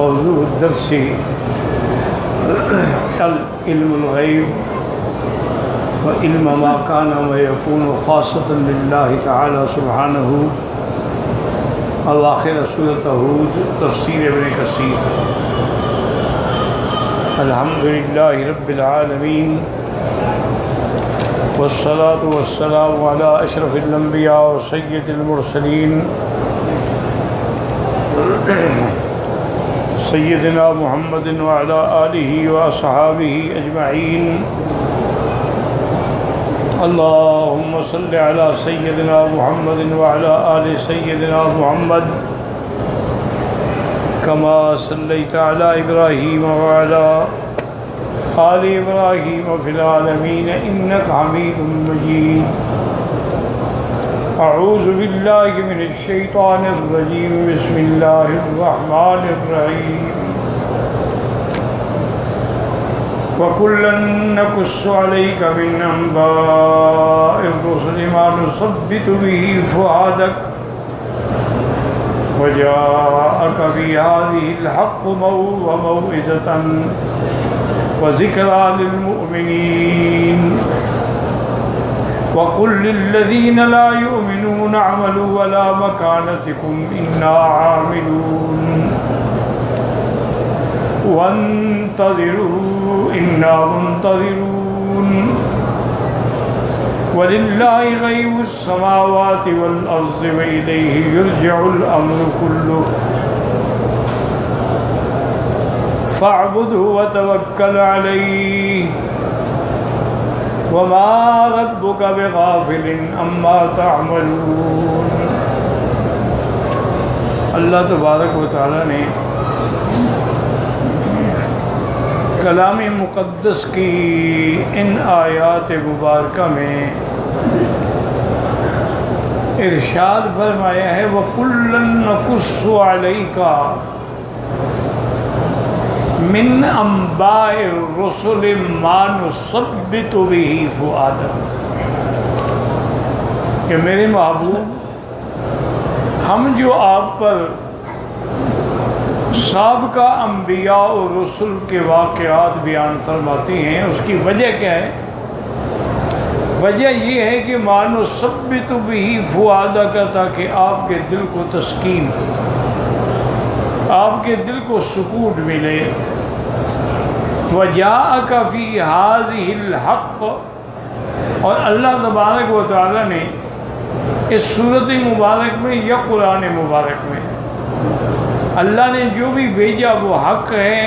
موضوع الدرس علم الغیب وعلم ما كان ويكون خاصة لله تعالى سبحانه اواخر سورۃ ہود تفسیر ابن کثیر۔ الحمد للہ رب العالمین والصلاة والسلام على اشرف الانبیاء وسید المرسلین سیدنا محمد وعلى آلہ واصحابہ اجمعین۔ اللہم صل علی سیدنا محمد وعلى آل سیدنا محمد کما صلیت علی ابراہیم وعلى آل ابراہیم فی العالمین انک حمید مجید۔ اعوذ باللہ من الشیطان الرجیم، بسم اللہ الرحمن الرحیم۔ وَكُلًّا نَّقُصُّ عَلَيْكَ مِنْ أَنبَاءِ الرُّسُلِ مَا نُثَبِّتُ بِهِ فُؤَادَكَ وَجَاءَكَ فِي هَٰذِهِ الْحَقُّ وَمَوْعِظَةٌ وَذِكْرَىٰ لِلْمُؤْمِنِينَ۔ وَقُل لِّلَّذِينَ لَا يُؤْمِنُونَ اعْمَلُوا عَلَىٰ مَكَانَتِكُمْ إِنَّا عَامِلُونَ وَانتَظِرُوا إِنَّا مُنتَظِرُونَ وَلِلَّهِ غَيْبُ السَّمَاوَاتِ وَالْأَرْضِ وَإِلَيْهِ يُرْجَعُ الْأَمْرُ كُلُّهُ فَاعْبُدْهُ وَتَوَكَّلْ عَلَيْهِ وَمَا رَبُّكَ بِغَافِلٍ عَمَّا تَعْمَلُونَ۔ اللہ تبارک و تعالی نے کلام مقدس کی ان آیات مبارکہ میں ارشاد فرمایا ہے وَكُلًّا نَّقُصُّ عَلَيْكَ مِنْ أَنْبَاءِ الرُّسُلِ مَا نُثَبِّتُ بِهِ فُؤَادَكَ، کہ میرے محبوب ہم جو آپ پر سابقہ انبیاء اور رسل کے واقعات بیان فرماتے ہیں، اس کی وجہ کیا ہے؟ وجہ یہ ہے کہ مَا نُثَبِّتُ بِهِ فُؤَادَكَ، تاکہ آپ کے دل کو تسکین، آپ کے دل کو سکون ملے۔ وَجَاءَكَ فِي هَٰذِهِ الْحَقِّ، اور اللہ تبارک و تعالی نے اس سورت مبارک میں یا قرآن مبارک میں اللہ نے جو بھی بھیجا وہ حق ہے،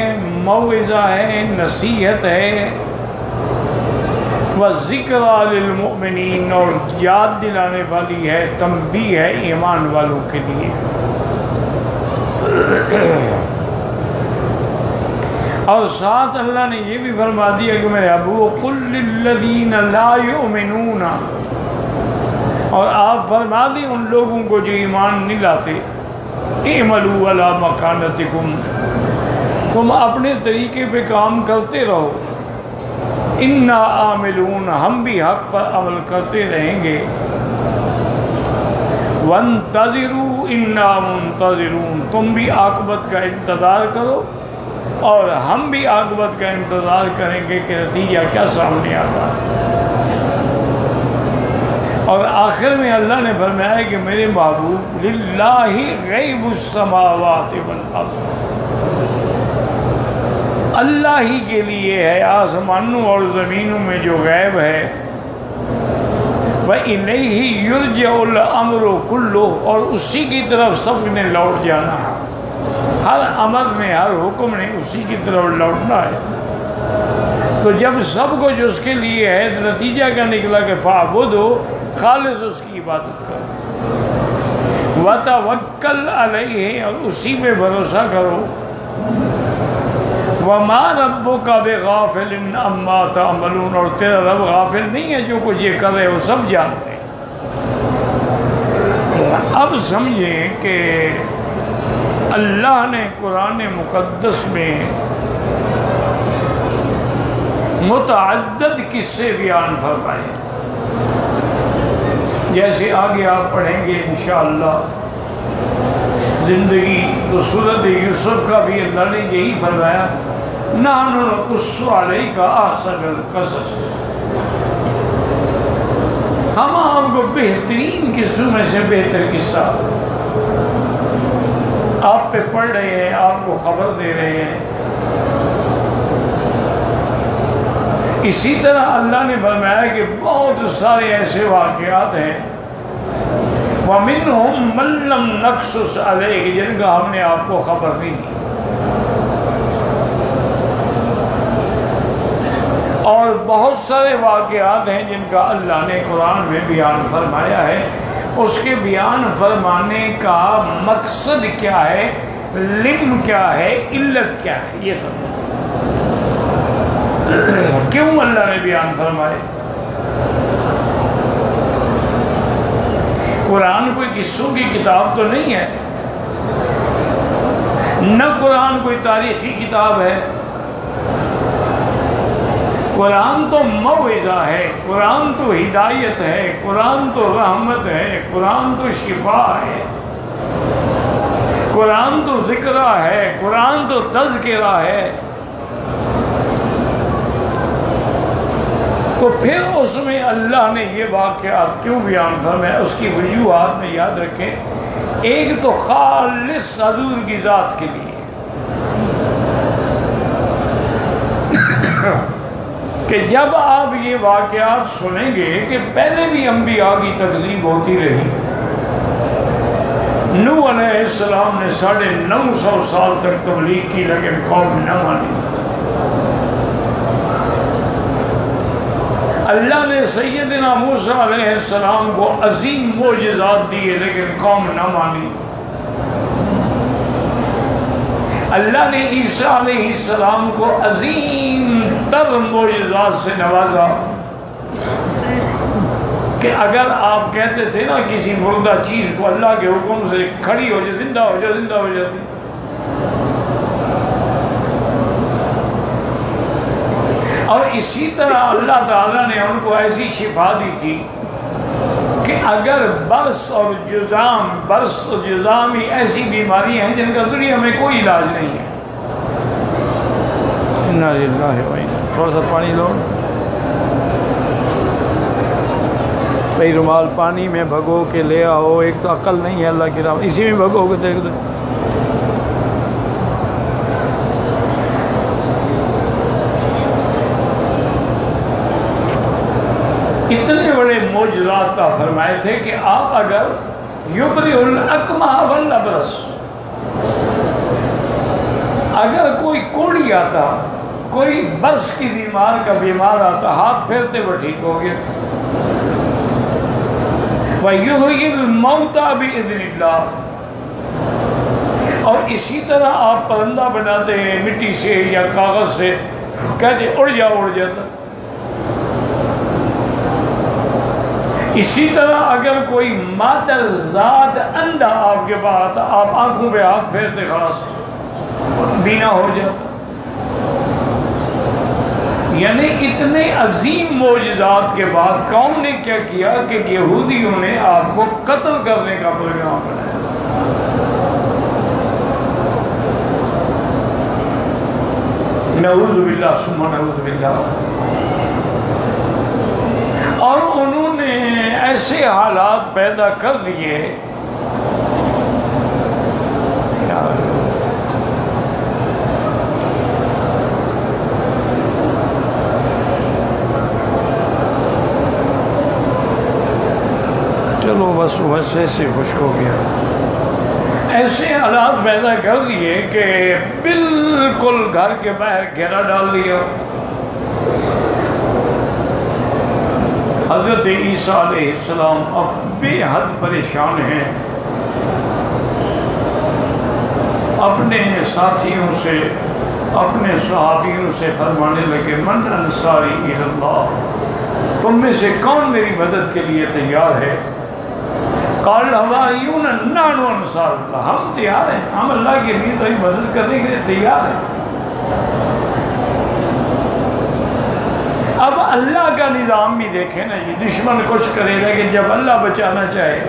موعظہ ہے، نصیحت ہے، وَذِكْرَىٰ لِلْمُؤْمِنِينَ، اور یاد دلانے والی ہے، تنبیہ ہے ایمان والوں کے لیے۔ اور ساتھ اللہ نے یہ بھی فرما دیا کہ میرے ابو قُل لِّلَّذِينَ لَا يُؤْمِنُونَ، اور آپ فرما دیں ان لوگوں کو جو ایمان نہیں لاتے، اعملوا علی مکانتکم، تم اپنے طریقے پہ کام کرتے رہو، انا عاملون، ہم بھی حق پر عمل کرتے رہیں گے، وانتظروا انا منتظرون، تم بھی عاقبت کا انتظار کرو اور ہم بھی عاقبت کا انتظار کریں گے کہ نتیجہ کیا سامنے آتا ہے۔ اور آخر میں اللہ نے فرمایا کہ میرے محبوب للہ غیب السماوات والارض، اللہ ہی کے لیے ہے آسمانوں اور زمینوں میں جو غیب ہے، وَإِلَيْهِ يُرْجَعُ الْأَمْرُ كُلُّهُ، اور اسی کی طرف سب نے لوٹ جانا ہے، ہر امر میں، ہر حکم نے اسی کی طرف لوٹنا ہے۔ تو جب سب کچھ اس کے لیے ہے تو نتیجہ کیا نکلا کہ فَاعْبُدْهُ، خالص اس کی عبادت کرو، وَتَوَكَّلْ عَلَيْهِ، اور اسی پہ بھروسہ کرو، وَمَا رَبُّكَ بِغَافِلٍ عَمَّا تَعْمَلُونَ، اور تیرا رب غافل نہیں ہے جو کچھ یہ کر رہے وہ سب جانتے ہیں۔ اب سمجھیں کہ اللہ نے قرآن مقدس میں متعدد قصے بیان فرمائے، جیسے آگے آپ پڑھیں گے انشاءاللہ زندگی تو صورت یوسف کا بھی اللہ نے یہی فرمایا نحن نقص علیک احسن القصص، ہم آپ کو بہترین قصوں میں سے بہتر قصہ آپ پہ پڑھ رہے ہیں، آپ کو خبر دے رہے ہیں۔ اسی طرح اللہ نے فرمایا کہ بہت سارے ایسے واقعات ہیں وَمِنْهُمْ مَنْ لَمْ نَقْصُصْ عَلَيْكَ، جن کا ہم نے آپ کو خبر نہیں دی، اور بہت سارے واقعات ہیں جن کا اللہ نے قرآن میں بیان فرمایا ہے۔ اس کے بیان فرمانے کا مقصد کیا ہے، علم کیا ہے، علت کیا ہے، یہ سب کیوں اللہ نے بیان فرمائے۔ قرآن کوئی قصوں کی کتاب تو نہیں ہے، نہ قرآن کوئی تاریخی کتاب ہے، قرآن تو موعظہ ہے، قرآن تو ہدایت ہے، قرآن تو رحمت ہے، قرآن تو شفا ہے، قرآن تو ذکرہ ہے، قرآن تو تذکرہ ہے۔ تو پھر اس میں اللہ نے یہ واقعات کیوں بیان فرمایا، اس کی وجوہات میں یاد رکھیں۔ ایک تو خالص حضور کی ذات کے لیے کہ جب آپ یہ واقعات سنیں گے کہ پہلے بھی انبیاء کی تکذیب ہوتی رہی، نوح علیہ السلام نے 950 سال تک تبلیغ کی لیکن قوم نہ مانی، اللہ نے سیدنا موسیٰ علیہ السلام کو عظیم معجزات دیے لیکن قوم نہ مانی، اللہ نے عیسیٰ علیہ السلام کو عظیم تر معجزات سے نوازا کہ اگر آپ کہتے تھے نا کسی مردہ چیز کو اللہ کے حکم سے کھڑی ہو جائے، زندہ ہو جائے، زندہ ہو جاتی۔ اور اسی طرح اللہ تعالیٰ نے ان کو ایسی شفا دی تھی کہ اگر برس اور جذام ہی ایسی بیماریاں ہیں جن کا دنیا میں کوئی علاج نہیں ہے۔ انا للہ و انا، تھوڑا سا پانی لو بھائی، رومال پانی میں بھگو کے لے آؤ، ایک تو عقل نہیں ہے اللہ کی راہ، اسی میں بھگو کے دیکھ دو۔ اتنے بڑے معجزات کا فرمائے تھے کہ آپ اگر یبرئ الاکمہ والابرص، اگر کوئی کوڑی آتا، کوئی برس کی بیمار کا بیمار آتا، ہاتھ پھیرتے وہ ٹھیک ہو گیا۔ وَيُحْيِي الْمَوْتَىٰ بِإِذْنِ اللَّهِ، اور اسی طرح آپ پرندہ بناتے ہیں مٹی سے یا کاغذ سے، کہتے اڑ جا، اڑ جاتا۔ اسی طرح اگر کوئی مادر ذات اندھا آپ کے پاس آتا، آپ آنکھوں پہ ہاتھ پھیرتے خلاص بینا ہو جاتا۔ یعنی اتنے عظیم معجزات کے بعد قوم نے کیا کیا کہ یہودیوں نے آپ کو قتل کرنے کا پروگرام بنایا۔ نعوذ باللہ ثم نعوذ باللہ۔ اور انہوں نے ایسے حالات پیدا کر دیے، چلو بس ویسے سے خشک ہو گیا، ایسے حالات پیدا کر دیے کہ بالکل گھر کے باہر گھیرا ڈال دیا۔ حضرت عیسیٰ علیہ السلام اب بے حد پریشان ہیں، اپنے ساتھیوں سے، اپنے صحابیوں سے فرمانے لگے من انصاری الی اللہ، تم میں سے کون میری مدد کے لیے تیار ہے؟ قال الحواریون نحن انصار اللہ، ہم تیار ہیں، ہم اللہ کے لیے تمہاری مدد کرنے کے لیے تیار ہیں۔ اب اللہ کا نظام بھی دیکھیں نا، یہ دشمن کچھ کرے لیکن جب اللہ بچانا چاہے،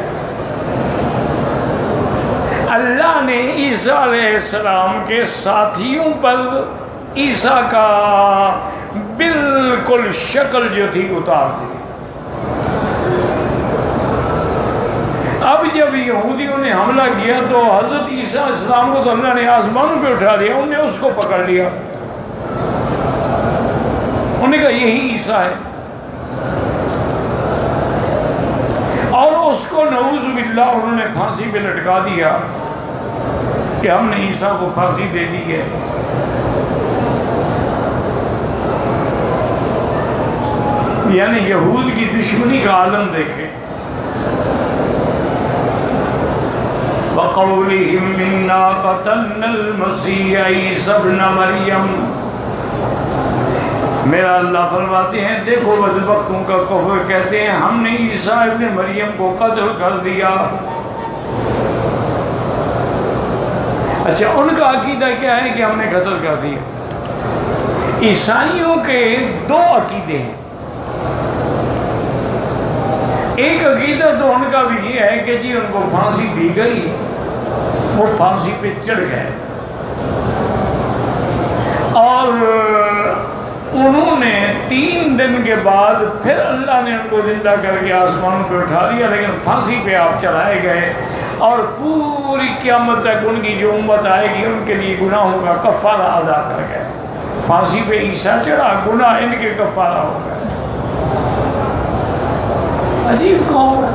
اللہ نے عیسیٰ علیہ السلام کے ساتھیوں پر عیسیٰ کا بالکل شکل جو تھی اتار دی۔ اب جب یہودیوں نے حملہ کیا تو حضرت عیسیٰ علیہ السلام کو تو اللہ نے آسمانوں پہ اٹھا دیا، انہوں نے اس کو پکڑ لیا، انہوں نے کہا یہی عیسیٰ ہے، اور اس کو نعوذ باللہ انہوں نے پھانسی پہ لٹکا دیا کہ ہم نے عیسیٰ کو پھانسی دے دی ہے۔ یعنی یہود کی دشمنی کا عالم دیکھیں۔ وَقَوْلِهِمْ إِنَّا قَتَلْنَا الْمَسِيحَ عِيسَى ابْنَ مَرْيَمَ، میرا اللہ فرماتے ہیں دیکھو بدبختوں کا کفر، کہتے ہیں ہم نے عیسیٰ ابن مریم کو قتل کر دیا۔ اچھا، ان کا عقیدہ کیا ہے کہ ہم نے قتل کر دیا؟ عیسائیوں کے دو عقیدے ہیں، ایک عقیدہ تو ان کا بھی یہ ہے کہ جی ان کو پھانسی دی گئی، وہ پھانسی پہ چڑھ گئے، اور انہوں نے 3 دن کے بعد پھر اللہ نے ان کو زندہ کر کے آسمانوں پہ اٹھا دیا، لیکن پھانسی پہ آپ چڑھائے گئے، اور پوری قیامت تک ان کی جو امت آئے گی ان کے لیے گناہوں کا کفارہ ادا کر گئے۔ پھانسی پہ عیسیٰ چڑھا، گناہ ان کے کفارہ ہو گئے۔ عجیب قوم ہے۔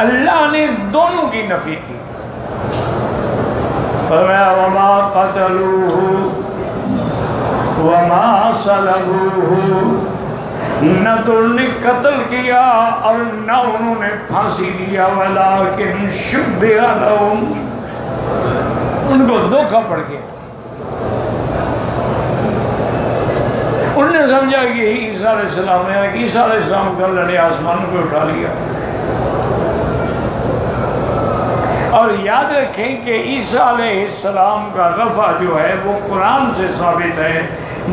اللہ نے دونوں کی نفی کی، فرمایا وما قتلوه وما صلبوه، نہ تو انہوں نے قتل کیا اور نہ انہوں نے پھانسی دیا، ولکن شبہ لہم، ان کو دھوکہ پڑ گیا، انہوں نے سمجھا کہ عیسیٰ علیہ السلام ہے، عیسیٰ علیہ السلام کو اللہ نے آسمانوں پہ اٹھا لیا۔ اور یاد رکھیں کہ عیسیٰ علیہ السلام کا رفع جو ہے وہ قرآن سے ثابت ہے،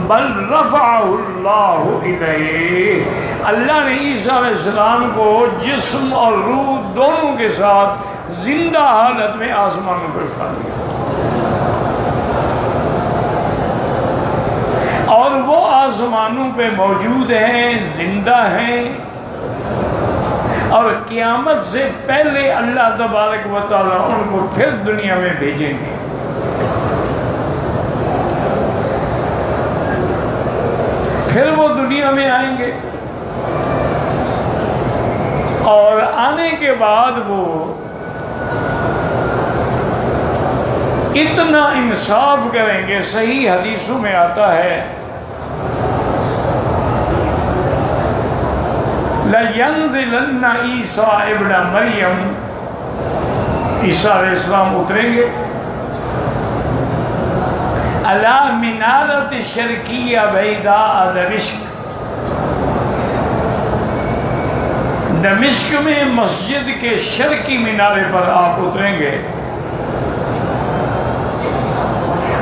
بل رفعہ اللہ الیہ، اللہ نے عیسیٰ علیہ السلام کو جسم اور روح دونوں کے ساتھ زندہ حالت میں آسمانوں پہ اٹھا لیا، اور وہ آسمانوں پہ موجود ہیں، زندہ ہیں، اور قیامت سے پہلے اللہ تبارک و تعالیٰ ان کو پھر دنیا میں بھیجیں گے۔ پھر وہ دنیا میں آئیں گے، اور آنے کے بعد وہ اتنا انصاف کریں گے، صحیح حدیثوں میں آتا ہے لَيَنزِلَنَّ عِيسَىٰ ابْنَ مَرْيَمَ، عیسیٰ علیہ السلام اتریں گے عَلَىٰ مِنَارَةِ شَرْقِيَّةٍ بَيْضَاءَ دمشق، دمشق میں مسجد کے شرقی مینارے پر آپ اتریں گے،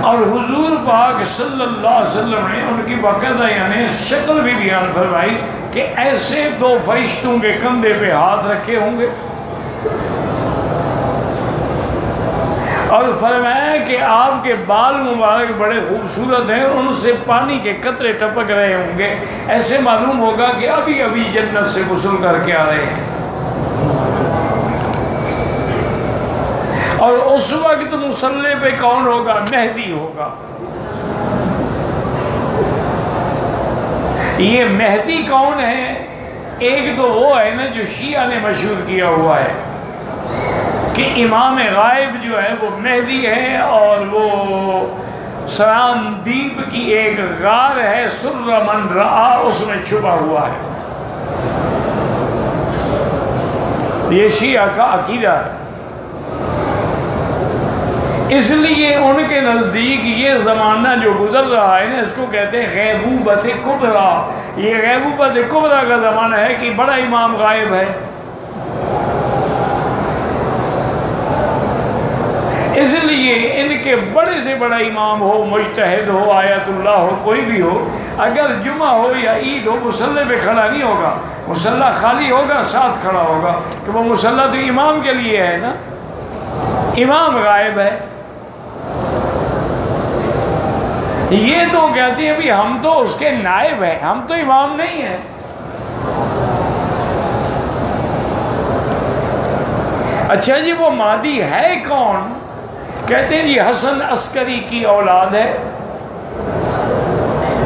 اور حضور پاک صلی اللہ علیہ وسلم نے ان کی باقاعدہ یعنی شکل بھی بیان فرمائی کہ ایسے 2 فرشتوں کے کندھے پہ ہاتھ رکھے ہوں گے، اور فرمایا کہ آپ کے بال مبارک بڑے خوبصورت ہیں، ان سے پانی کے قطرے ٹپک رہے ہوں گے، ایسے معلوم ہوگا کہ ابھی ابھی جنت سے غسل کر کے آ رہے ہیں، اور اس وقت مصلی پہ کون ہوگا؟ مہدی ہوگا۔ یہ مہدی کون ہے؟ ایک تو وہ ہے نا جو شیعہ نے مشہور کیا ہوا ہے کہ امام غائب جو ہے وہ مہدی ہے، اور وہ سرام دیپ کی ایک غار ہے سر من رآ، اس میں چھپا ہوا ہے، یہ شیعہ کا عقیدہ ہے۔ اس لیے ان کے نزدیک یہ زمانہ جو گزر رہا ہے نا، اس کو کہتے ہیں غیبوبت کبریٰ، یہ غیبوبت کبریٰ کا زمانہ ہے کہ بڑا امام غائب ہے، اس لیے ان کے بڑے سے بڑا امام ہو، مجتہد ہو، آیت اللہ ہو، کوئی بھی ہو، اگر جمعہ ہو یا عید ہو مصلی پہ کھڑا نہیں ہوگا، مصلی خالی ہوگا، ساتھ کھڑا ہوگا کہ وہ مصلی تو امام کے لیے ہے نا، امام غائب ہے۔ یہ تو کہتے ہیں بھی ہم تو اس کے نائب ہیں، ہم تو امام نہیں ہیں۔ اچھا جی وہ مہدی ہے کون؟ کہتے ہیں جی حسن عسکری کی اولاد ہے۔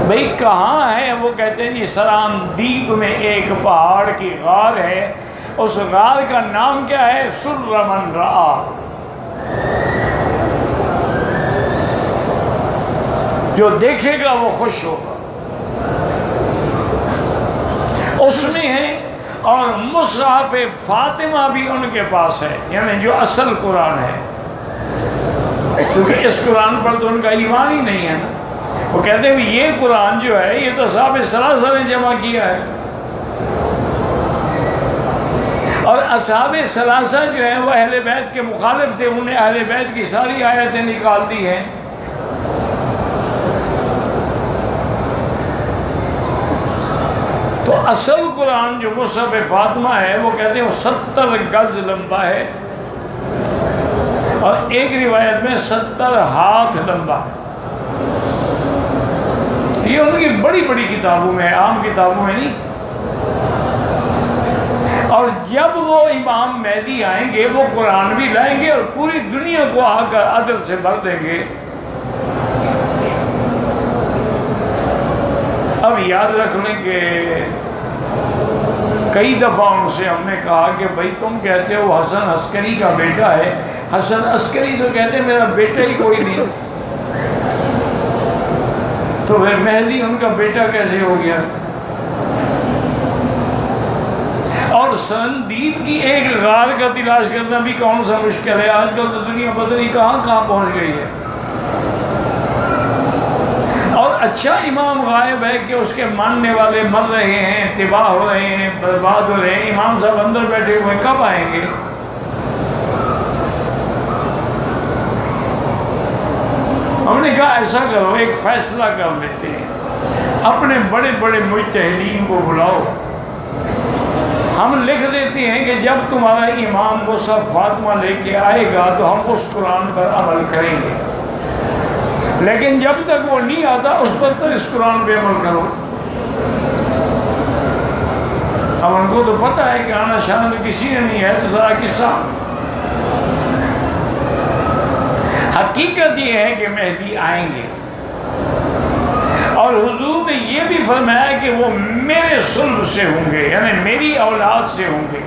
بھئی کہاں ہے؟ وہ کہتے ہیں جی سران دیپ میں ایک پہاڑ کی غار ہے، اس غار کا نام کیا ہے؟ سر من رآ۔ جو دیکھے گا وہ خوش ہوگا، اس میں ہے۔ اور مصحف فاطمہ بھی ان کے پاس ہے، یعنی جو اصل قرآن ہے، کیونکہ اس قرآن پر تو ان کا ایمان ہی نہیں ہے نا۔ وہ کہتے ہیں یہ قرآن جو ہے یہ تو اصحاب ثلاثہ نے جمع کیا ہے، اور اصحاب ثلاثہ جو ہیں وہ اہل بیت کے مخالف تھے، انہیں اہل بیت کی ساری آیتیں نکال دی ہیں۔ تو اصل قرآن جو مصحف فاطمہ ہے وہ کہتے ہیں وہ 70 گز لمبا ہے، اور ایک روایت میں 70 ہاتھ لمبا ہے۔ یہ ان کی بڑی بڑی کتابوں میں ہے، عام کتابوں میں نہیں۔ اور جب وہ امام مہدی آئیں گے وہ قرآن بھی لائیں گے اور پوری دنیا کو آ کر عدل سے بھر دیں گے۔ اب یاد رکھ لیں کہ کئی دفعہ ان سے ہم نے کہا کہ بھائی تم کہتے ہو حسن عسکری کا بیٹا ہے، حسن عسکری تو کہتے ہیں میرا بیٹا ہی کوئی نہیں، تو پھر مہدی ان کا بیٹا کیسے ہو گیا؟ اور سرندیپ کی ایک غار کا تلاش کرنا بھی کون سا مشکل ہے؟ آج کل تو دنیا بدلی کہاں کہاں پہنچ گئی ہے۔ اور اچھا امام غائب ہے کہ اس کے ماننے والے مر رہے ہیں، تباہ ہو رہے ہیں، برباد ہو رہے ہیں، امام صاحب اندر بیٹھے ہوئے کب آئیں گے؟ ہم نے کہا ایسا کرو، ایک فیصلہ کر لیتے ہیں، اپنے بڑے بڑے مجتہدین کو بلاؤ، ہم لکھ دیتے ہیں کہ جب تمہارا امام مصحف فاطمہ لے کے آئے گا تو ہم اس قرآن پر عمل کریں گے، لیکن جب تک وہ نہیں آتا اس پر تو اس قرآن پہ عمل کرو۔ اب ان کو تو پتہ ہے کہ آنا شان تو کسی نے نہیں ہے، تو ذرا قصہ۔ حقیقت یہ ہے کہ مہدی آئیں گے، اور حضور نے یہ بھی فرمایا کہ وہ میرے صلب سے ہوں گے، یعنی میری اولاد سے ہوں گے،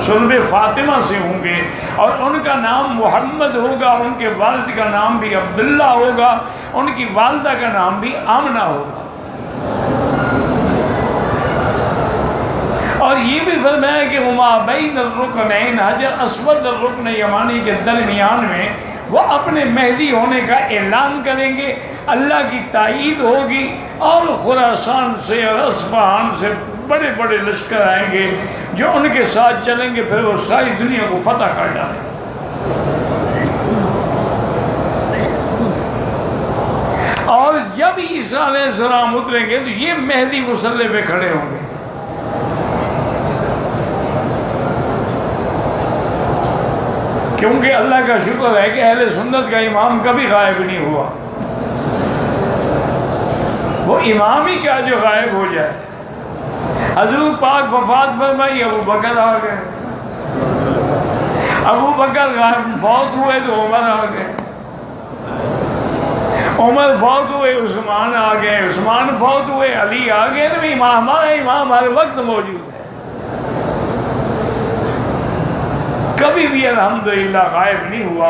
صلب فاطمہ سے ہوں گے، اور ان کا نام محمد ہوگا، ان کے والد کا نام بھی عبداللہ ہوگا، ان کی والدہ کا نام بھی آمنہ ہوگا۔ اور یہ بھی فرمایا کہ وما بین الرکنین، حجر اسود اور رکن یمانی کے درمیان میں وہ اپنے مہدی ہونے کا اعلان کریں گے، اللہ کی تائید ہوگی، اور خراسان سے اور اصفہان سے بڑے بڑے لشکر آئیں گے جو ان کے ساتھ چلیں گے، پھر وہ ساری دنیا کو فتح کر ڈالیں۔ اور جب عیسیٰ علیہ السلام اتریں گے تو یہ مہدی مصلی پہ کھڑے ہوں گے۔ کیونکہ اللہ کا شکر ہے کہ اہل سنت کا امام کبھی غائب نہیں ہوا، وہ امام ہی کیا جو غائب ہو جائے۔ حضور پاک وفات فرمائی، ابو بکر آ گئے، ابو بکر فوت ہوئے تو عمر آ گئے، عمر فوت ہوئے عثمان آ گئے، عثمان فوت ہوئے علی آ گئے۔ تو ہمارا امام ہر وقت موجود ہے، کبھی بھی الحمدللہ غائب نہیں ہوا۔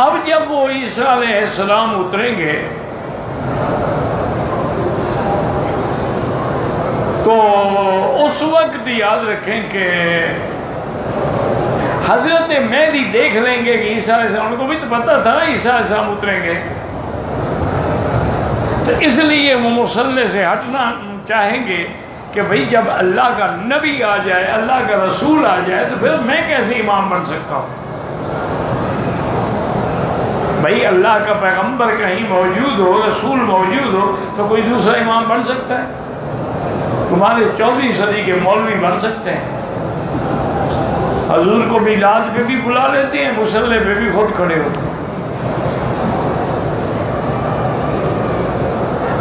اب جب وہ عیسیٰ علیہ السلام اتریں گے تو اس وقت یاد رکھیں کہ حضرت مہدی دیکھ لیں گے کہ عیسیٰ علیہ السلام، ان کو بھی تو پتہ تھا عیسیٰ علیہ السلام اتریں گے، تو اس لیے وہ مصلی سے ہٹنا چاہیں گے کہ بھئی جب اللہ کا نبی آ جائے، اللہ کا رسول آ جائے، تو پھر میں کیسے امام بن سکتا ہوں؟ بھائی اللہ کا پیغمبر کہیں موجود ہو، رسول موجود ہو تو کوئی دوسرا امام بن سکتا ہے؟ تمہارے 14ویں صدی کے مولوی بن سکتے ہیں؟ حضور کو میلاد پہ بھی بلا لیتے ہیں، مصلی پہ بھی خود کھڑے ہوتے ہیں،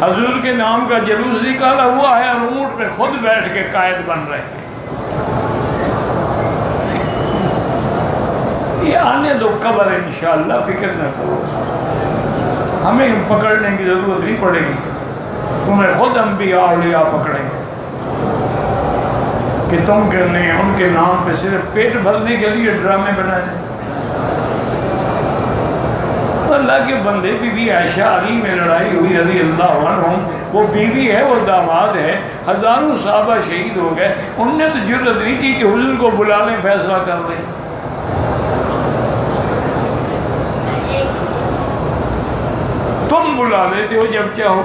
حضور کے نام کا جلوس نکالا ہوا ہے اور اونٹ پہ خود بیٹھ کے قائد بن رہے ہیں۔ یہ آنے دو قبر انشاءاللہ، فکر نہ کرو، ہمیں پکڑنے کی ضرورت نہیں پڑے گی، تمہیں خود انبیاء اولیاء پکڑیں گے کہ تم کرنے ان کے نام پہ صرف پیٹ بھرنے کے لیے ڈرامے بنائے۔ اللہ کے بندے بی بی عائشہ علی میں لڑائی ہوئی رضی اللہ عنہم، وہ بیوی ہے، وہ داماد ہے، ہزاروں صحابہ شہید ہو گئے، انہوں نے تو جرأت نہیں کی کہ حضور کو بلا لیں، فیصلہ کر لیں۔ تم بلا لیتے ہو جب چاہو،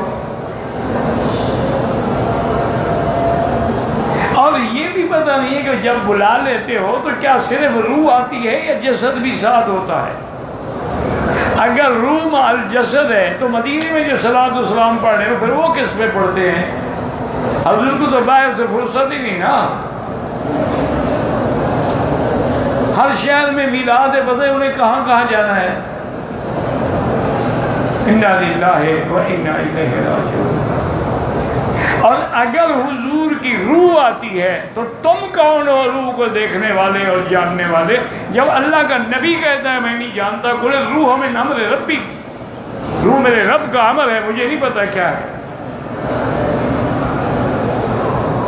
اور یہ بھی پتہ نہیں ہے کہ جب بلا لیتے ہو تو کیا صرف روح آتی ہے یا جسد بھی ساتھ ہوتا ہے؟ اگر روح مع الجسد ہے تو مدینے میں جو صلاۃ و سلام پڑھ رہے ہو پھر وہ کس پہ پڑھتے ہیں؟ حضور کو تو باہر سے فرصت ہی نہیں نا، ہر شہر میں میلاد ہے، پتہ ہے انہیں کہاں کہاں جانا ہے۔ انا للہ و انا الیہ راجعون۔ اور اگر حضور کی روح آتی ہے تو تم کون ہو روح کو دیکھنے والے اور جاننے والے؟ جب اللہ کا نبی کہتا ہے میں نہیں جانتا، قل روح من امر ربی، روح میرے رب کا امر ہے، مجھے نہیں پتا کیا ہے۔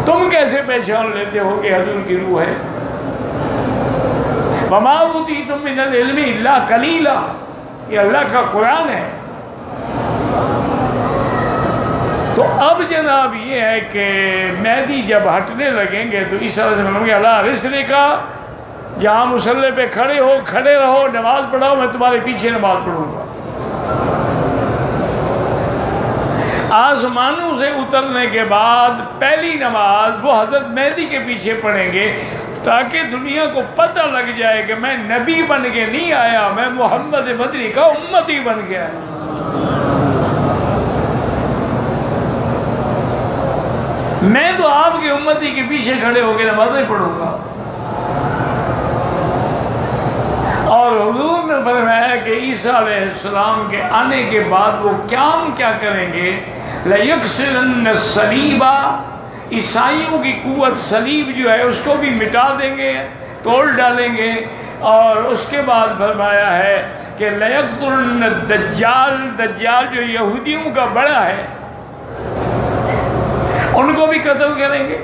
تم کیسے پہچان لیتے ہو کہ حضور کی روح ہے؟ وما اوتیتم من العلم الا قلیلا، یہ اللہ کا قرآن ہے۔ تو اب جناب یہ ہے کہ مہدی جب ہٹنے لگیں گے تو عیسیٰ علیہ السلام کہ اللہ رسلکا، جہاں مصلی پہ کھڑے ہو، کھڑے رہو، نماز پڑھاؤ، میں تمہارے پیچھے نماز پڑھوں گا۔ آسمانوں سے اترنے کے بعد پہلی نماز وہ حضرت مہدی کے پیچھے پڑھیں گے تاکہ دنیا کو پتہ لگ جائے کہ میں نبی بن کے نہیں آیا، میں محمد مدنی کا امتی بن گیا ہے۔ میں تو آپ کی امتی کے پیچھے کھڑے ہو کے نمازیں پڑھوں گا۔ اور حضور نے فرمایا کہ عیسیٰ علیہ السلام کے آنے کے بعد وہ کیا کریں گے؟ لَيَكْسِرَنَّ الصَّلِيبَ، عیسائیوں کی قوت صلیب جو ہے اس کو بھی مٹا دیں گے، توڑ ڈالیں گے۔ اور اس کے بعد فرمایا ہے کہ لَيَقْتُلُنَّ الدَّجَّالَ، دجال جو یہودیوں کا بڑا ہے ان کو بھی قتل کریں گے۔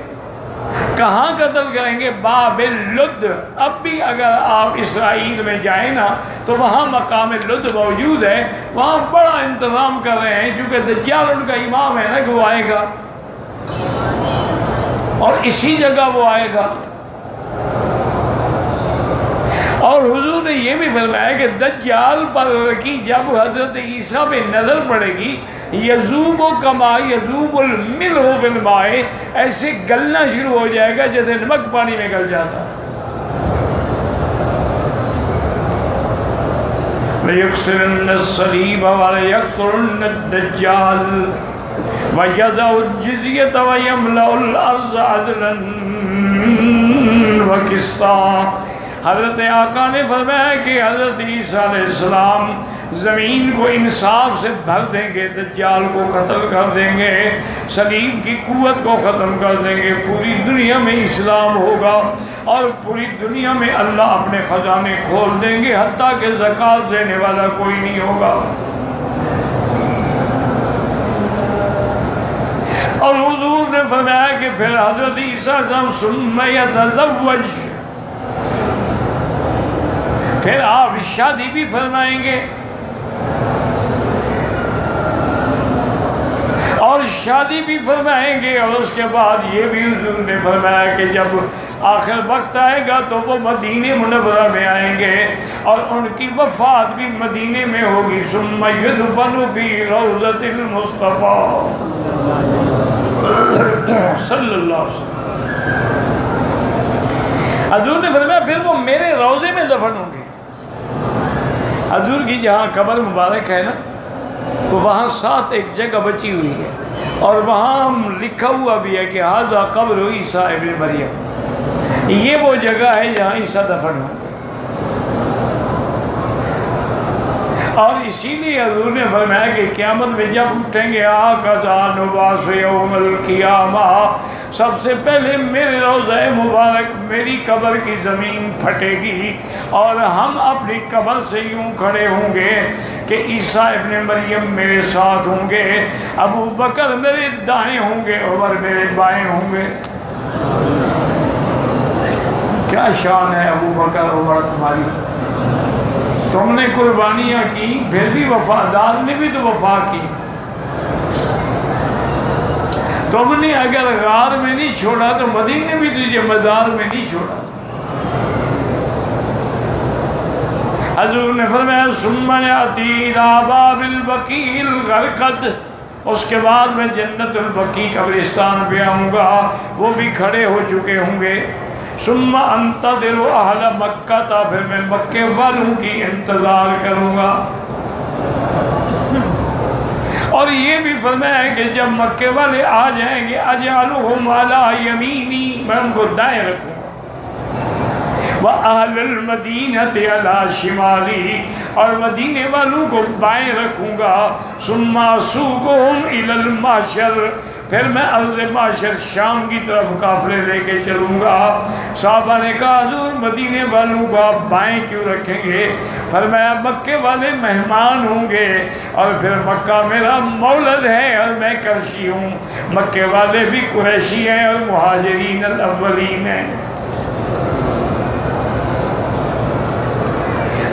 کہاں قتل کریں گے؟ باب لد۔ اب بھی اگر آپ اسرائیل میں جائیں نا تو وہاں مقام لد موجود ہے، وہاں بڑا انتظام کر رہے ہیں، چونکہ دجال ان کا امام ہے نا کہ وہ آئے گا اور اسی جگہ وہ آئے گا۔ اور حضور نے یہ بھی فرمایا کہ دجال پر کی جب حضرت عیسیٰ پہ نظر پڑے گی، یذوب کما یذوب الملح فی الماء، ایسے گلنا شروع ہو جائے گا جیسے نمک پانی میں گل جاتا۔ لَيَكْسِرَنَّ الصَّلِيبَ وَلَيَقْتُلُنَّ الدَّجَّالَ وَيَضَعُ الْجِزْيَةَ وَيَمْلَأُ الْأَرْضَ عَدْلًا وَقِسْطًا۔ حضرت آقا نے فرمایا کہ حضرت عیسیٰ علیہ السلام زمین کو انصاف سے بھر دیں گے، دجال کو قتل کر دیں گے، صلیب کی قوت کو ختم کر دیں گے، پوری دنیا میں اسلام ہوگا اور پوری دنیا میں اللہ اپنے خزانے کھول دیں گے، حتیٰ کہ زکوٰۃ دینے والا کوئی نہیں ہوگا۔ اور حضور نے فرمایا کہ پھر حضرت عیسیٰ ثم یتزوج، پھر آپ شادی بھی فرمائیں گے، اور شادی بھی فرمائیں گے۔ اور اس کے بعد یہ بھی حضور نے فرمایا کہ جب آخر وقت آئے گا تو وہ مدینہ منورہ میں آئیں گے اور ان کی وفات بھی مدینے میں ہوگی۔ ثم یدفن فی روضۃ المصطفیٰ صلی اللہ علیہ وسلم۔ حضور نے فرمایا پھر وہ میرے روضے میں دفن ہوں گے۔ حضور کی جہاں قبر مبارک ہے نا تو وہاں ساتھ ایک جگہ بچی ہوئی ہے اور وہاں لکھا ہوا بھی ہے کہ ھذا قبر عیسیٰ ابن مریم، یہ وہ جگہ ہے جہاں عیسیٰ دفن ہوں گے۔ اور اسی لیے حضور نے فرمایا کہ قیامت میں جب اٹھیں گے آقذا نبعث یوم القیامہ، سب سے پہلے میرے روضہ مبارک میری قبر کی زمین پھٹے گی اور ہم اپنی قبر سے یوں کھڑے ہوں گے کہ عیسیٰ ابن مریم میرے ساتھ ہوں گے، ابو بکر میرے دائیں ہوں گے، عمر میرے بائیں ہوں گے۔ کیا شان ہے ابو بکر عمر تمہاری، تم نے قربانیاں کی، پھر بھی وفادار نے بھی تو وفا کی۔ تم نے اگر غار میں نہیں چھوڑا تو مدینے نے بھی تجھے مزار میں نہیں چھوڑا۔ حضور نے فرمایا ثم یاتی الی باب البقیع الغرقد، اس کے بعد میں جنت البقیع قبرستان پہ آؤں گا، وہ بھی کھڑے ہو چکے ہوں گے۔ ثم انتظر اہل مکہ، تا پھر میں مکے والوں کی انتظار کروں گا۔ اور یہ بھی فرمایا کہ جب مکے والے آ جائیں گے اجعلہم علی یمینی، میں ان کو دائیں رکھوں گا، وَأَهْلَ الْمَدِينَةِ عَلَى شِمَالِي، اور مدینے والوں کو بائیں رکھوں گا۔ ثُمَّ أَسُوقُهُمْ إِلَى الْمَحْشَرِ، پھر میں ارض محشر شام کی طرف قافلے لے کے چلوں گا۔ صحابہ نے کہا حضور مدینے والوں کو آپ بائیں کیوں رکھیں گے؟ فرمایا مکے والے مہمان ہوں گے اور پھر مکہ میرا مولد ہے اور میں کرشی ہوں، مکے والے بھی قریشی ہیں اور مہاجرین الاولین ہیں۔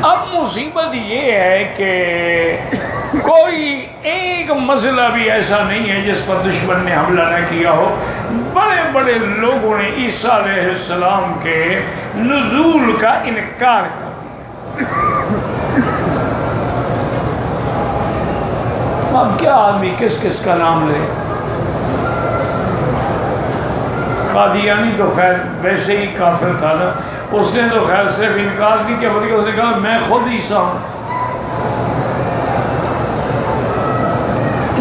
اب مصیبت یہ ہے کہ کوئی ایک مسئلہ بھی ایسا نہیں ہے جس پر دشمن نے حملہ نہ کیا ہو۔ بڑے بڑے لوگوں نے عیسیٰ علیہ السلام کے نزول کا انکار کر دیا۔ اب کیا آدمی کس کس کا نام لے؟ قادیانی تو خیر ویسے ہی کافر تھا نا، اس نے تو خیر صرف انکار نہیں کیا بلکہ اس نے کہا میں خود عیسیٰ ہوں۔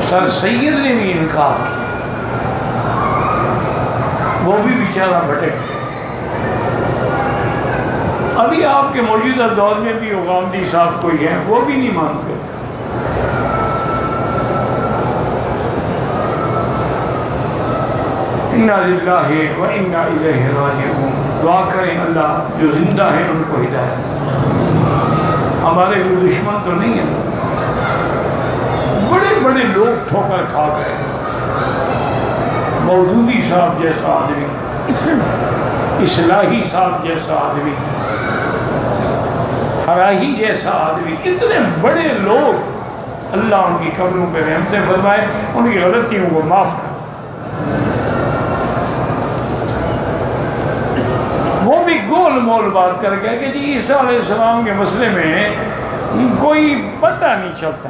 سر سید نے بھی انکار کیا، وہ بھی بیچارہ بھٹک گیا۔ ابھی آپ کے موجودہ دور میں بھی غامدی صاحب کوئی ہیں، وہ بھی نہیں مانتے۔ اِنَّا لِلَّهِ وَإِنَّا إِلَيْهِ رَاجِعُونَ، دعا کریں اللہ جو زندہ ہیں ان کو ہدایت۔ ہمارے کوئی دشمن تو نہیں ہے، بڑے بڑے لوگ ٹھوکر کھا گئے، مودودی صاحب جیسا آدمی، اصلاحی صاحب جیسا آدمی، فراہی جیسا آدمی، اتنے بڑے لوگ، اللہ ان کی قبروں پہ رحمتیں فرمائے، ان کی غلطیوں کو معاف کرے۔ وہ بھی گول مول بات کر گئے کہ جی عیسیٰ علیہ السلام کے مسئلے میں کوئی پتہ نہیں چلتا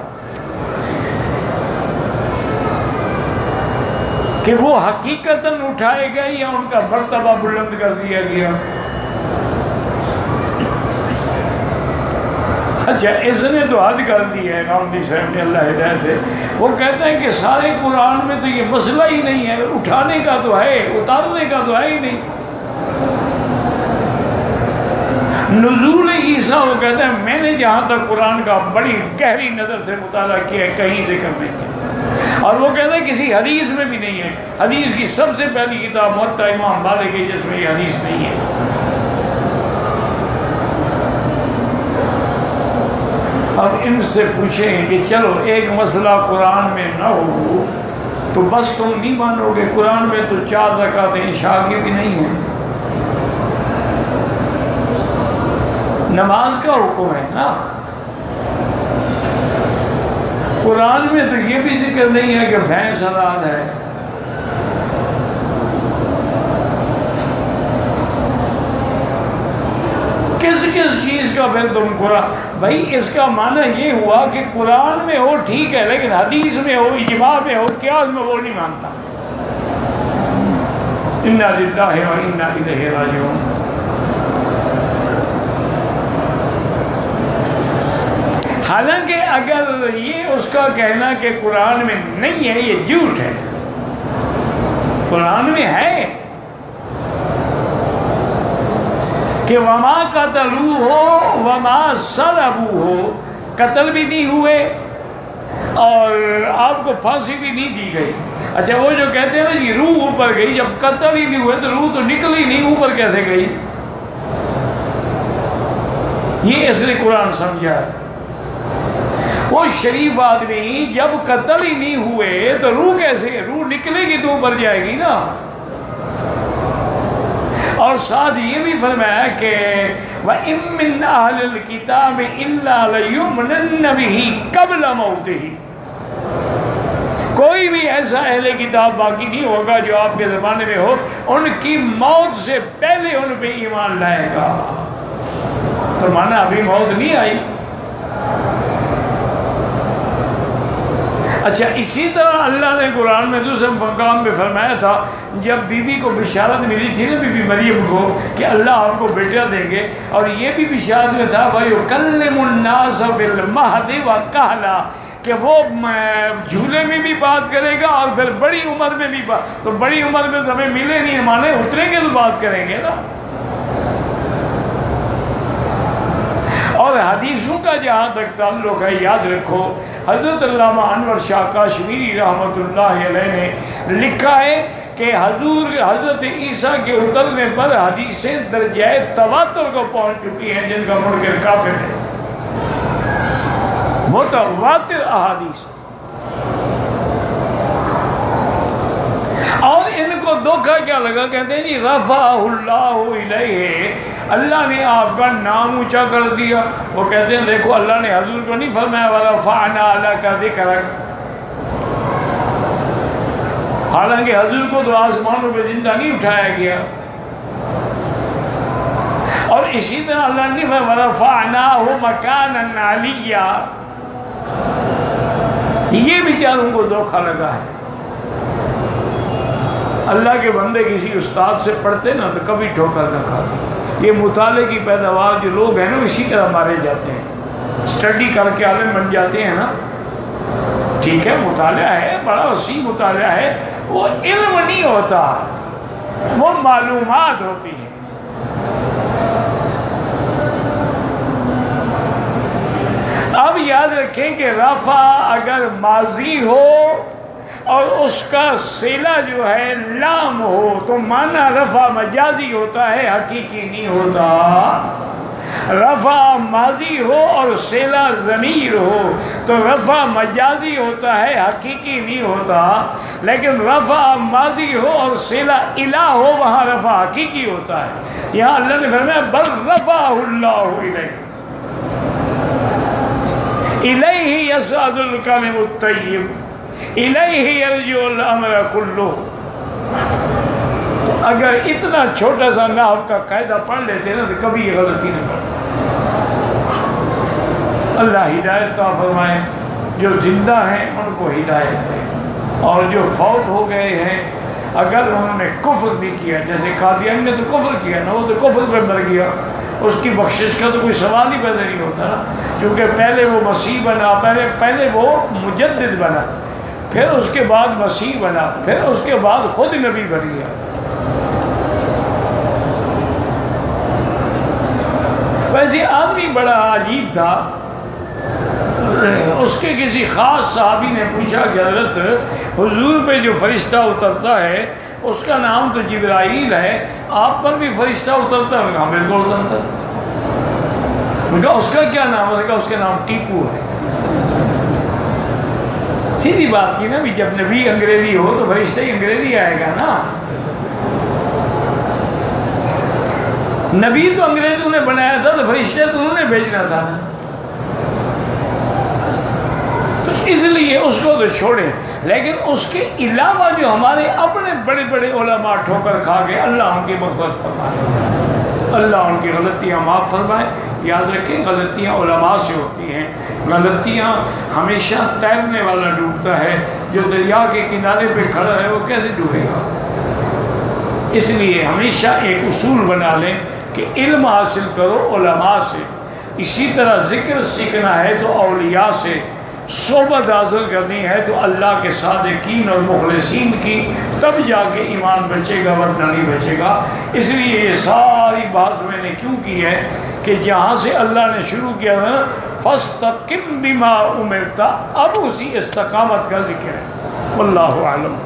کہ وہ حقیقتاً اٹھائے گئے یا ان کا مرتبہ بلند کر دیا گیا۔ اچھا اس نے تو حد کر دی ہے غامدی صاحب نے، اللہ ہدایت دے، وہ کہتے ہیں کہ سارے قرآن میں تو یہ مسئلہ ہی نہیں ہے، اٹھانے کا تو ہے، اتارنے کا تو ہے ہی نہیں۔ نزول عیسیٰ وہ کہتے ہیں میں نے جہاں تک قرآن کا بڑی گہری نظر سے مطالعہ کیا ہے کہیں ذکر نہیں ہے، اور وہ کہتے ہیں کسی حدیث میں بھی نہیں ہے۔ حدیث کی سب سے پہلی کتاب موطا امام مالک کی جس میں یہ حدیث نہیں ہے۔ اب ان سے پوچھیں کہ چلو ایک مسئلہ قرآن میں نہ ہو تو بس تم نہیں مانو گے؟ قرآن میں تو 4 رکعتیں عشاء کی بھی نہیں ہیں، نماز کا حکم ہے نا۔ قرآن میں تو یہ بھی ذکر نہیں ہے کہ بھینس حلال ہے۔ کس چیز کا پھر تم قرآن؟ بھائی اس کا معنی یہ ہوا کہ قرآن میں ہو ٹھیک ہے لیکن حدیث میں ہو، اجماع میں ہو، قیاس میں وہ نہیں مانتا۔ اِنَّا لِلَّهِ وَإِنَّا إِلَيْهِ رَاجِعُونَ۔ حالانکہ اگر یہ اس کا کہنا کہ قرآن میں نہیں ہے یہ جھوٹ ہے، قرآن میں ہے کہ وما قتلوہ وما صلبوہ، قتل بھی نہیں ہوئے اور آپ کو پھانسی بھی نہیں دی گئی۔ اچھا وہ جو کہتے ہیں نا یہ روح اوپر گئی، جب قتل ہی نہیں ہوئے تو روح تو نکلی نہیں، اوپر کیسے گئی؟ یہ اس نے قرآن سمجھا ہے۔ وہ شریف آدمی جب قتل ہی نہیں ہوئے تو روح کیسے، روح نکلے گی تو اوپر جائے گی نا۔ اور ساتھ یہ بھی فرمایا کہ وَإِن مِّنْ أَهْلِ الْكِتَابِ إِلَّا لَيُؤْمِنَنَّ بِهِ قَبْلَ مَوْتِهِ، کوئی بھی ایسا اہل کتاب باقی نہیں ہوگا جو آپ کے زمانے میں ہو ان کی موت سے پہلے ان پہ ایمان لائے گا۔ تو مانا ابھی موت نہیں آئی۔ اچھا اسی طرح اللہ نے قرآن میں دوسرے مقام میں فرمایا تھا جب بی بی کو بشارت ملی تھی نا، بی بی مریم کو، کہ اللہ آپ کو بیٹا دیں گے، اور یہ بھی بشارت میں تھا وَيُكَلِّمُ النَّاسَ فِي الْمَهْدِ وَكَهْلًا، کہ وہ جھولے میں بھی بات کرے گا اور پھر بڑی عمر میں بھی بات۔ تو بڑی عمر میں ہمیں ملے نہیں، مانے اتریں گے تو بات کریں گے نا۔ اور حدیثوں کا جہاں تک تعلق ہے یاد رکھو، حضرت علامہ انور شاہ کاشمیری رحمۃ اللہ علیہ نے لکھا ہے کہ حضرت عیسیٰ کے اترنے پر حدیثیں درجہ تواتر کو پہنچ چکی ہیں جن کا منکر کافر ہے، متواتر احادیث۔ اور ان کو دھوکہ کیا لگا، کہتے ہیں جی رفعہ اللہ الیہ، اللہ نے آپ کا نام اونچا کر دیا۔ وہ کہتے ہیں دیکھو اللہ نے حضور کو نہیں فرمایا وَرَفَعْنَا لَكَ ذِكْرَكَ، حالانکہ حضور کو تو آسمانوں پہ زندہ نہیں اٹھایا گیا۔ اور اسی طرح اللہ نے فرمایا وَرَفَعْنَاهُ مَكَانًا عَلِيًّا، یہ بیچاروں کو دھوکہ لگا ہے۔ اللہ کے بندے کسی استاد سے پڑھتے نا تو کبھی ٹھوکر نہ کھاتے۔ یہ مطالعے کی پیداوار جو لوگ ہیں نا اسی طرح مارے جاتے ہیں، اسٹڈی کر کے عالم بن جاتے ہیں نا۔ ٹھیک ہے مطالعہ ہے، بڑا وسیع مطالعہ ہے، وہ علم نہیں ہوتا، وہ معلومات ہوتی ہیں۔ اب یاد رکھیں کہ رفع اگر ماضی ہو اور اس کا صلہ جو ہے لام ہو تو معنی رفع مجازی ہوتا ہے، حقیقی نہیں ہوتا۔ رفع ماضی ہو اور صلہ ضمیر ہو تو رفع مجازی ہوتا ہے، حقیقی نہیں ہوتا۔ لیکن رفع ماضی ہو اور صلہ الہ ہو وہاں رفع حقیقی ہوتا ہے۔ یہاں اللہ نے فرمایا بل رفعہ اللہ الیہ، الیہ یصعد الکلم الطیب الیہ یرجع الامر کلہ۔ اگر اتنا چھوٹا سا نحو کا قاعدہ پڑھ لیتے نا تو کبھی یہ غلطی نہ کرتے۔ اللہ ہدایت عطا فرمائے، جو زندہ ہیں ان کو ہدایت دے، اور جو فوت ہو گئے ہیں اگر انہوں نے کفر بھی کیا، جیسے قادیانی نے تو کفر کیا نا، وہ تو کفر پہ مر گیا، اس کی بخشش کا تو کوئی سوال ہی پیدا نہیں ہوتا نا، کیونکہ پہلے وہ مسیح بنا، پہلے وہ مجدد بنا، پھر اس کے بعد مسیح بنا، پھر اس کے بعد خود نبی بن گیا۔ ویسے آدمی بڑا عجیب تھا، اس کے کسی خاص صحابی نے پوچھا کہ حضرت حضور پہ جو فرشتہ اترتا ہے اس کا نام تو جبرائیل ہے، آپ پر بھی فرشتہ اترتا ہے؟ ہاں بالکل اترتا ہے۔ میں کہا اس کا کیا نام ہے؟ اس کا نام ٹیپو ہے۔ سیدھی بات کی نا، بھی جب نبی انگریزی ہو تو فرشتہ ہی انگریزی آئے گا نا۔ نبی تو انگریزوں نے بنایا تھا تو فرشتے تو انہوں نے بھیجنا تھا نا، تو اس لیے اس کو تو چھوڑیں۔ لیکن اس کے علاوہ جو ہمارے اپنے بڑے بڑے علماء ٹھوکر کھا گئے، اللہ ان کی مغفرت فرمائے، اللہ ان کی غلطیاں معاف فرمائے۔ یاد رکھیں غلطیاں علماء سے ہوتی ہیں، غلطیاں ہمیشہ تیرنے والا ڈوبتا ہے، جو دریا کے کنارے پہ کھڑا ہے وہ کیسے ڈوبے گا؟ اس لیے ہمیشہ ایک اصول بنا لیں کہ علم حاصل کرو علماء سے، اسی طرح ذکر سیکھنا ہے تو اولیاء سے صحبت حاصل کرنی ہے تو اللہ کے صادقین اور مخلصین کی، تب جا کے ایمان بچے گا، ورنہ نہیں بچے گا۔ اس لیے یہ ساری بات میں نے کیوں کی ہے کہ جہاں سے اللہ نے شروع کیا تھا نا فَاسْتَقِمْ بِمَا أُمِرْتَ، اب اسی استقامت کا ذکر ہے۔ واللہ اعلم۔